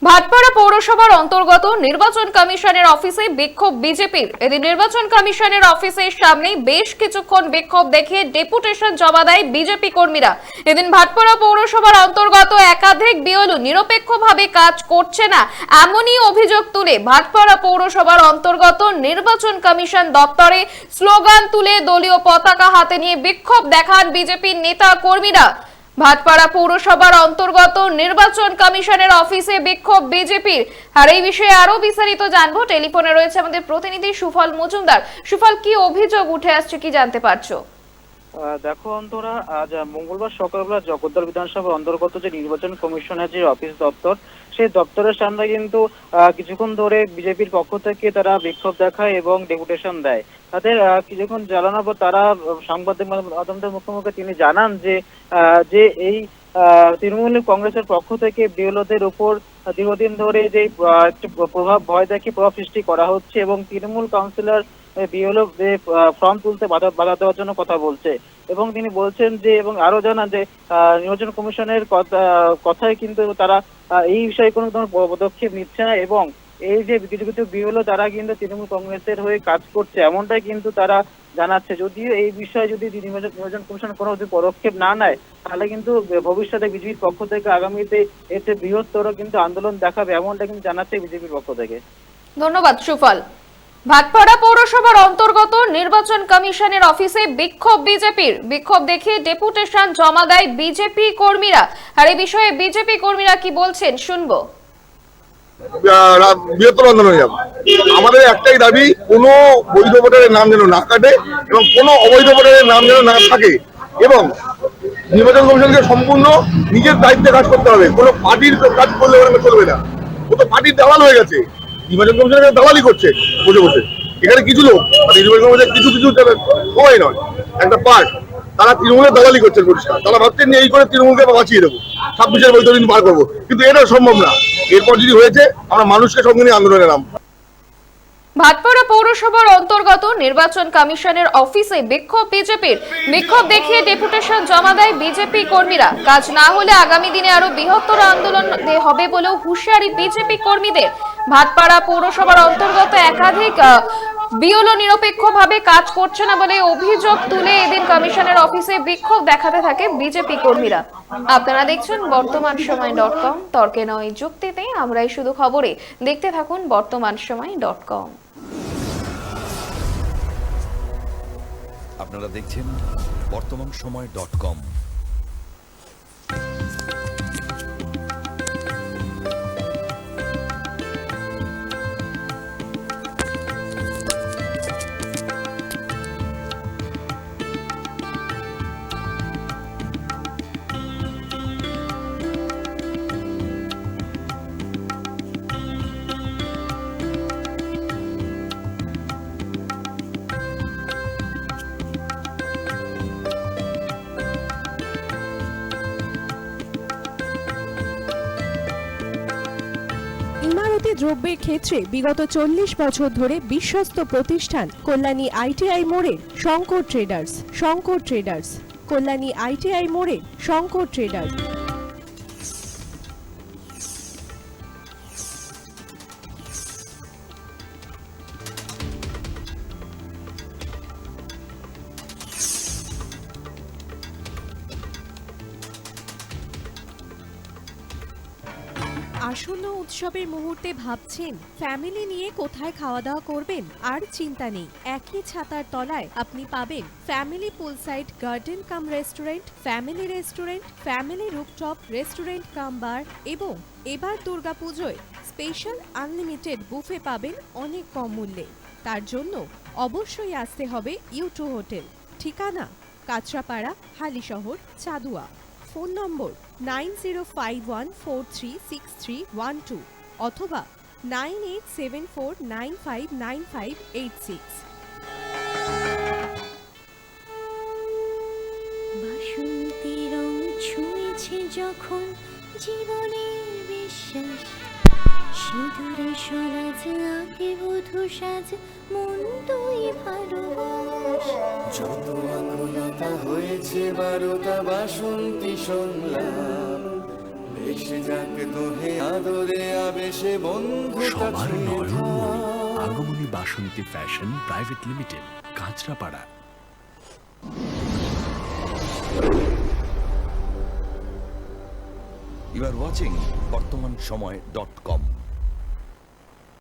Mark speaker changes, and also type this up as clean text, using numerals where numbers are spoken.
Speaker 1: ভাটপাড়া পৌরসভার অন্তর্গত নির্বাচন কমিশনের অফিসে বিক্ষোভ বিজেপির। এদিন নির্বাচন কমিশনের অফিসের সামনে বেশ কিছুক্ষণ বিক্ষোভ দেখিয়ে ডেপুটেশন জমা দেয় বিজেপি কর্মীরা। এদিন ভাটপাড়া পৌরসভার অন্তর্গত একাধিক বিএলও নিরপেক্ষভাবে কাজ করছে না, এমনই অভিযোগ তুলে ভাটপাড়া পৌরসভার অন্তর্গত নির্বাচন কমিশন দপ্তরে স্লোগান তুলে দলীয় পতাকা হাতে নিয়ে বিক্ষোভ দেখান বিজেপির নেতা কর্মীরা। ভাটপাড়া পৌরসভার অন্তর্গত নির্বাচন কমিশনের অফিসে বিক্ষোভ বিজেপির। আর এই বিষয়ে আরো বিস্তারিত জানবো, টেলিফোনে রয়েছে আমাদের প্রতিনিধি সুফল মজুমদার। সুফল, কি অভিযোগ উঠে আসছে, কি জানতে পারছো?
Speaker 2: দেখো অন্তরা, আজ মঙ্গলবার সকালবেলা জগদ্দল বিধানসভার অন্তর্গত যে নির্বাচন কমিশনের যে অফিস দপ্তর, সেই দপ্তরের সামনে কিন্তু কিছুক্ষণ ধরে বিজেপির পক্ষ থেকে তারা বিক্ষোভ দেখায় এবং ডেপুটেশন দেয়। তাদের কিছুক্ষণ জানানোর পর তারা সাংবাদিক মাধ্যমের মুখোমুখি তিনি জানান যে এই তৃণমূল কংগ্রেসের পক্ষ থেকে বিএলওদের উপর দীর্ঘদিন ধরে যে একটি প্রভাব ভয় দেখিয়ে প্রভাব সৃষ্টি করা হচ্ছে এবং তৃণমূল কাউন্সিলর বিএলও ফর্ম তুলতে বাধা দেওয়ার জন্য কথা বলছে। এবং তিনি বলছেন যে, এবং আরো জানান যে নির্বাচন কমিশনের কথায় কিন্তু তারা এই বিষয়ে কোনো ধরনের পদক্ষেপ নিচ্ছে না এবং এই যে কিছু কিছু বিএলও তারা কিন্তু তৃণমূল কংগ্রেসের হয়ে কাজ করছে, এমনটাই কিন্তু তারা জানাচ্ছে। যদিও এই বিষয়ে যদি নির্বাচন কমিশন কোনো পদক্ষেপ না নেয়, তাহলে কিন্তু ভবিষ্যতে বিজেপির পক্ষ থেকে আগামীতে এতে বৃহত্তর কিন্তু আন্দোলন দেখাবে, এমনটা কিন্তু জানাচ্ছে বিজেপির পক্ষ থেকে।
Speaker 1: ধন্যবাদ সুফল। ভাটপাড়া পৌরসভার অন্তর্গত নির্বাচন কমিশনের অফিসে বিক্ষোভ বিজেপির। বিক্ষোভ দেখিয়ে ডেপুটেশন জমা দেয় বিজেপি কর্মীরা। আর এই বিষয়ে বিজেপি কর্মীরা কি বলছেন শুনবো।
Speaker 3: বৃহত্তর আন্দোলন হয়ে যাবে। আমাদের একটাই দাবি, কোনো বৈধ ভোটারের নাম যেন না কাটে এবং কোনো অবৈধ ভোটারের নাম যেন না থাকে এবং নির্বাচন কমিশনকে সম্পূর্ণ নিজের দায়িত্বে কাজ করতে হবে। কোনো পার্টির কাজ করলে চলবে না। ও তো পার্টির দালাল হয়ে গেছে, নির্বাচন কমিশনের দালালি করছে বসে বসে। এখানে কিছু লোক নির্বাচন কমিশনের কিছু সবাই নয়, একটা পার্ট, তারা তৃণমূলের দালালি করছে পরিষ্কার। তারা ভাবছেন যে এই করে তৃণমূলকে বাঁচিয়ে দেবো, 26-এর বৈধ দিন পার করবো, কিন্তু এটা সম্ভব না। এরপর যদি হয়েছে, আমরা মানুষকে সঙ্গে নিয়ে আন্দোলনে নাম।
Speaker 1: ভাটপাড়া পৌরসভার অন্তর্গত নির্বাচন কমিশনের অফিসে বিক্ষোভ বিজেপির। বিক্ষোভ দেখিয়ে ডেপুটেশন জমা দেয় বিজেপি কর্মীরা। কাজ না হলে আগামী দিনে আরো বৃহত্তর আন্দোলন হবে বলেও হুঁশিয়ারি বিজেপি কর্মীদের। ভাটপাড়া পৌরসভার অন্তর্গত একাধিক বিএলও নিরপেক্ষভাবে কাজ করছে না বলে অভিযোগ তুলে এদিন কমিশনের অফিসে বিক্ষোভ দেখাতে থাকে বিজেপি কর্মীরা। আপনারা দেখছেন বর্তমান সময় .com, তর্কে নয় যুক্তিতে আমরাই শুধু খবরে। দেখতে থাকুন বর্তমান সময় .com।
Speaker 4: আপনারা দেখছেন বর্তমান সময় .com।
Speaker 5: ইমারতি দ্রব্যের ক্ষেত্রে বিগত 40 বছর ধরে বিশ্বস্ত প্রতিষ্ঠান কল্যাণী ITI মোড়ে শঙ্কর ট্রেডার্স, কল্যাণী ITI মোড়ে শঙ্কর ট্রেডার্স। আসন্ন উৎসবের মুহূর্তে ভাবছেন ফ্যামিলি নিয়ে কোথায় খাওয়া দাওয়া করবেন? আর চিন্তা নেই, একই ছাতার তলায় আপনি পাবেন family poolside garden cum restaurant, family rooftop restaurant cum bar এবং এবার দুর্গাপুজোয় স্পেশাল আনলিমিটেড বুফে পাবেন অনেক কম মূল্যে। তার জন্য অবশ্যই আসতে হবে U2 হোটেল। ঠিকানা কাঁচরাপাড়া, হালিশহর, চাদুয়া। ফোন নম্বর 9051436312 অথবা 9874959586।
Speaker 6: বাসন্তী রং ছুঁয়েছে যখন জীবনের বিশ্বাস, সিঁদুরে সরাজ আগে বধূ সাজ, মন তুই ভালোবাস।
Speaker 7: যত আকুলতা হয়েছে বারোটা বাসন্তী সংলাপ, এসে যাকে তোহে আদরে আবেশে বন্ধু
Speaker 8: সবার Nayanmoni Agamani Basanti fashion private limited, Kanchrapara.
Speaker 4: You are watching BortomanSomoy.com.